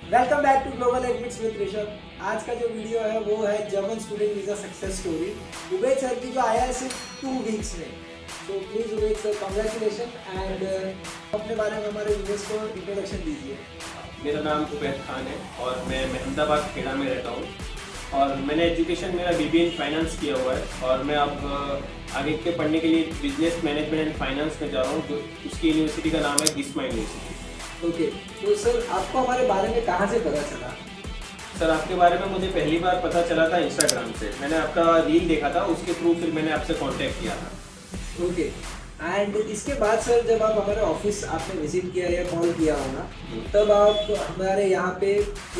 Welcome back to global admits with Rishabh. आज का जो वीडियो है वो है German student visa success story. Ubed sir की जो आया है सिर्फ 2 वीक्स में। तो please Ubed sir congratulation and अपने बारे में हमारे व्यूअर्स को इंट्रोडक्शन दीजिए। मेरा नाम उबैद खान है और मैं अहमदाबाद खेड़ा में रहता हूँ और मैंने एजुकेशन मेरा BBA इन फाइनेंस किया हुआ है और मैं अब आगे के पढ़ने के लिए बिजनेस मैनेजमेंट एंड फाइनेंस में जा रहा हूँ। जो उसकी यूनिवर्सिटी का नाम है गिस्मा यूनिवर्सिटी। ओके, तो सर आपको हमारे बारे में कहाँ से पता चला? सर आपके बारे में मुझे पहली बार पता चला था इंस्टाग्राम से। मैंने आपका रील देखा था, उसके थ्रू फिर मैंने आपसे कांटेक्ट किया था। ओके, एंड इसके बाद सर जब आप हमारे ऑफिस आपने विजिट किया या कॉल किया होगा तब आप हमारे यहाँ पे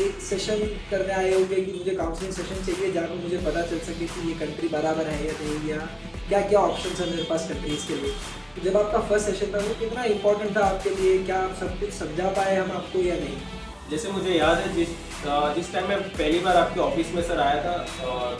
एक सेशन करने आए होंगे कि मुझे काउंसलिंग सेशन चाहिए जहाँ पर मुझे पता चल सके कि ये कंट्री बराबर है या नहीं, या क्या क्या ऑप्शन है मेरे पास कंट्रीज़ के लिए। तो जब आपका फर्स्ट सेशन था वो कितना इंपॉर्टेंट था आपके लिए? क्या आप सब कुछ समझा पाए हम आपको या नहीं? जैसे मुझे याद है जिस टाइम मैं पहली बार आपके ऑफिस में सर आया था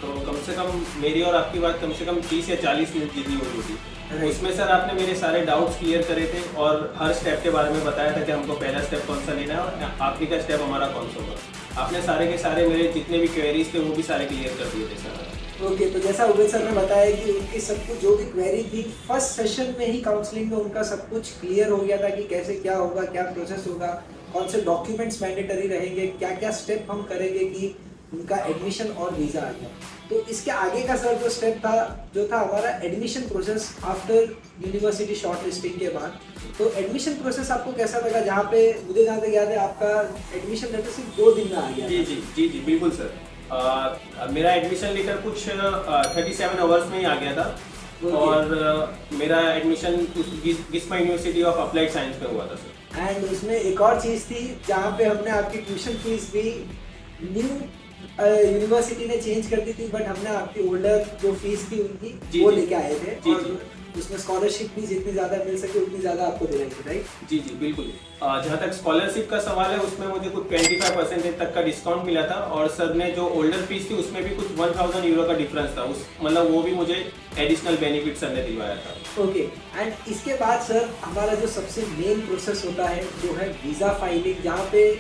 तो कम से कम मेरी और आपकी बात कम से कम 30 या 40 मिनट जितनी हुई थी। उसमें सर आपने मेरे सारे डाउट्स क्लियर करे थे और हर स्टेप के बारे में बताया था कि हमको पहला स्टेप कौन सा लेना है और आखिरी का स्टेप हमारा कौन सा होगा। आपने सारे के सारे मेरे जितने भी क्वेरीज थे वो भी सारे क्लियर कर दिए थे सर। ओके, तो जैसा उबेद सर ने बताया कि उनकी सब कुछ जो भी क्वेरी थी फर्स्ट सेशन में ही काउंसलिंग में उनका सब कुछ क्लियर हो गया था कि कैसे क्या होगा, क्या प्रोसेस होगा, कौन से डॉक्यूमेंट्स मैंडेटरी रहेंगे, क्या क्या स्टेप हम करेंगे कि उनका एडमिशन और वीज़ा आ गया। तो इसके आगे का सर जो स्टेप था जो था हमारा admission process after university short listing के बाद। तो एडमिशन प्रोसेस आपको कैसा लगा? जहाँ पे मुझे जहाँ तक याद है आपका एडमिशन लेटर सिर्फ 2 दिन में आ गया। जी बिल्कुल सर। मेरा एडमिशन लेटर कुछ 37 आवर्स में ही आ गया था और मेरा admission Gisma university of applied science में हुआ था सर। एंड उसमें एक और चीज़ थी जहाँ पे हमने आपकी ट्यूशन फीस भी न्यू यूनिवर्सिटी ने चेंज कर दी थी, बट हमने आपकी ओल्डर जो फीस थी उनकी वो लेके आए थे और उसमें स्कॉलरशिप भी जितनी ज़्यादा मिल सके उतनी ज़्यादा आपको दिलाई थी, राइट? जी बिल्कुल। जहाँ तक स्कॉलरशिप का सवाल है उसमें मुझे कुछ 25% तक का डिस्काउंट मिला था और सर ने जो ओल्डर फीस थी उसमें भी कुछ 1000 यूरो का डिफरेंस था। उस मतलब वो भी मुझे एडिशनल बेनिफिट सर ने दिलवाया था। ओके, एंड इसके बाद सर हमारा जो सबसे मेन प्रोसेस होता है जो है वीज़ा फाइलिंग, जहाँ पे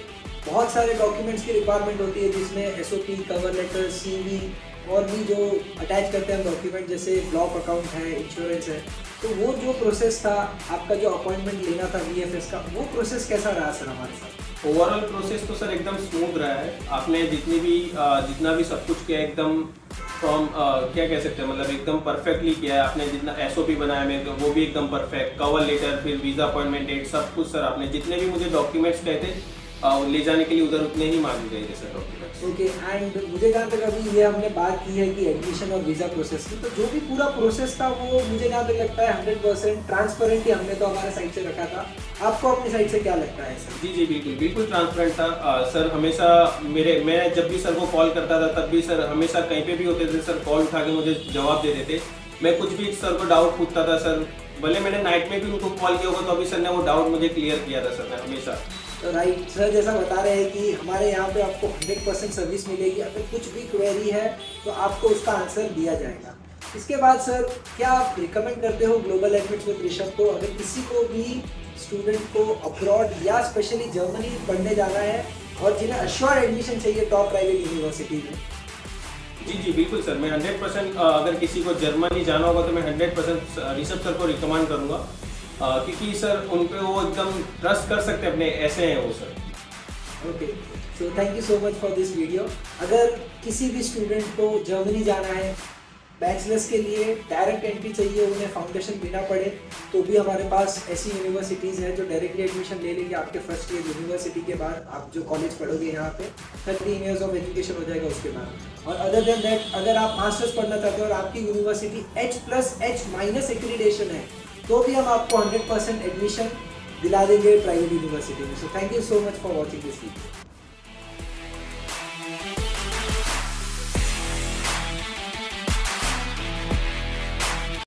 बहुत सारे डॉक्यूमेंट्स की रिक्वायरमेंट होती है जिसमें SOP, कवर लेटर, CV और भी जो अटैच करते हैं डॉक्यूमेंट जैसे ब्लॉक अकाउंट है, इंश्योरेंस है। तो वो जो प्रोसेस था आपका जो अपॉइंटमेंट लेना था VFS का, वो प्रोसेस कैसा रहा सर हमारे साथ? ओवरऑल प्रोसेस तो सर एकदम स्मूथ रहा है। आपने जितना भी सब कुछ किया एकदम फ्रॉम क्या कह सकते हैं, मतलब एकदम परफेक्टली किया है। आपने जितना SOP बनाया मेरे तो वो भी एकदम परफेक्ट, कवर लेटर, फिर वीज़ा अपॉइंटमेंट डेट, सब कुछ सर आपने जितने भी मुझे डॉक्यूमेंट्स कहे थे ले जाने के लिए उधर उतने ही मांगे गए थे सर डॉक्यूमेंट्स। ओके, एंड मुझे जहाँ तक अभी ये हमने बात की है कि एडमिशन और वीज़ा प्रोसेस की, तो जो भी पूरा प्रोसेस था वो मुझे जहाँ तक लगता है 100% ट्रांसपेरेंट ही हमने तो हमारे साइड से रखा था। आपको अपनी साइड से क्या लगता है सर? जी बिल्कुल ट्रांसपेरेंट था सर। हमेशा मैं जब भी सर को कॉल करता था तब भी सर हमेशा कहीं पे भी होते थे सर कॉल उठा के मुझे जवाब दे देते। मैं कुछ भी सर को डाउट पूछता था सर, भले मैंने नाइट में भी उनको कॉल किया होगा तो अभी सर ने वो डाउट मुझे क्लियर किया था सर ने हमेशा। तो राइट सर, जैसा बता रहे हैं कि हमारे यहाँ पे आपको 100% सर्विस मिलेगी। अगर कुछ भी क्वेरी है तो आपको उसका आंसर दिया जाएगा। इसके बाद सर क्या आप रिकमेंड करते हो ग्लोबल एडमिट्स विद ऋषभ को, अगर किसी को भी स्टूडेंट को अब्रॉड या स्पेशली जर्मनी पढ़ने जाना है और जिन्हें अश्योर एडमिशन चाहिए टॉप प्राइवेट यूनिवर्सिटी में? जी बिल्कुल सर। मैं 100% अगर किसी को जर्मनी जाना होगा तो मैं 100% ऋषभ सर को रिकमेंड करूँगा क्योंकि सर उन पे वो एकदम ट्रस्ट कर सकते हैं अपने, ऐसे हैं वो sir. Okay, so thank you so much for this video. अगर किसी भी स्टूडेंट को जर्मनी जाना है, बैचलर्स के लिए डायरेक्ट एंट्री चाहिए, उन्हें फाउंडेशन बिना पड़े, तो भी हमारे पास ऐसी यूनिवर्सिटीज़ हैं जो डायरेक्टली एडमिशन ले लेंगे आपके फर्स्ट ईयर यूनिवर्सिटी के बाद। आप जो कॉलेज पढ़ोगे यहाँ पे 13 ईयर्स ऑफ एजुकेशन हो जाएगा उसके बाद। और अदर देन दैट अगर आप मास्टर्स पढ़ना चाहते हो और आपकी यूनिवर्सिटी H+H- एक्रीडिटेशन है तो भी हम आपको 100% एडमिशन दिला देंगे प्राइवेट यूनिवर्सिटी में। So thank you so much for watching this video.